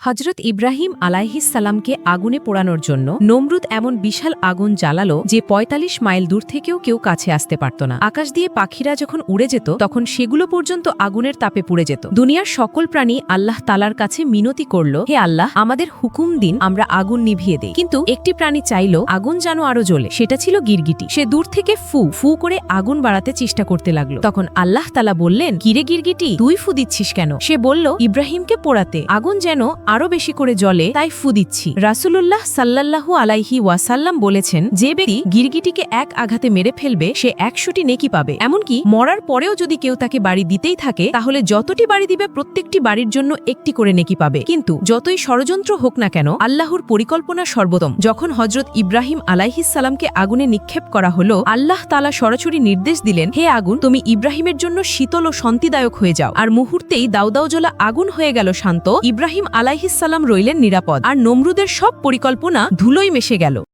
হজরত ইব্রাহিম আলাইহিসসালামকে আগুনে পোড়ানোর জন্য নমরুদ এমন বিশাল আগুন জ্বালালো যে ৪৫ মাইল দূর থেকেও কেউ কাছে আসতে পারত না। আকাশ দিয়ে পাখিরা যখন উড়ে যেত তখন সেগুলো পর্যন্ত আগুনের তাপে পুড়ে যেত। দুনিয়ার সকল প্রাণী আল্লাহ তালার কাছে মিনতি করল, হে আল্লাহ, আমাদের হুকুম দিন, আমরা আগুন নিভিয়ে দেই। কিন্তু একটি প্রাণী চাইল আগুন যেন আরো জ্বলে, সেটা ছিল গিরগিটি। সে দূর থেকে ফু ফু করে আগুন বাড়াতে চেষ্টা করতে লাগলো। তখন আল্লাহ তালা বললেন, কিরে গিরগিটি, তুই ফু দিচ্ছিস কেন? সে বলল, ইব্রাহিমকে পোড়াতে, আগুন যেন আরো বেশি করে জ্বলে তাই ফু দিচ্ছি। রাসূলুল্লাহ সাল্লাল্লাহু আলাইহি ওয়াসাল্লাম বলেছেন, যে ব্যক্তি গিরগিটিকে এক আঘাতে মেরে ফেলবে সে ১০০টি নেকি পাবে। এমনকি মরার পরেও যদি কেউ তাকে বাড়ি দিতেই থাকে তাহলে যতটি বাড়ি দিবে প্রত্যেকটি বাড়ির জন্য একটি করে নেকি পাবে। কিন্তু যতই ষড়যন্ত্র হোক না কেন, আল্লাহর পরিকল্পনা সর্বোত্তম। যখন হজরত ইব্রাহিম আলাইহিসসালামকে আগুনে নিক্ষেপ করা হলো, আল্লাহ তাআলা সরাসরি নির্দেশ দিলেন, হে আগুন, তুমি ইব্রাহিমের জন্য শীতল ও শান্তিদায়ক হয়ে যাও। আর মুহূর্তেই দাউদাউ জ্বলা আগুন হয়ে গেল শান্ত। ইব্রাহিম আলাইহিসসালাম রইলেন নিরাপদ, আর নমরুদের সব পরিকল্পনা ধুলোয় মিশে গেল।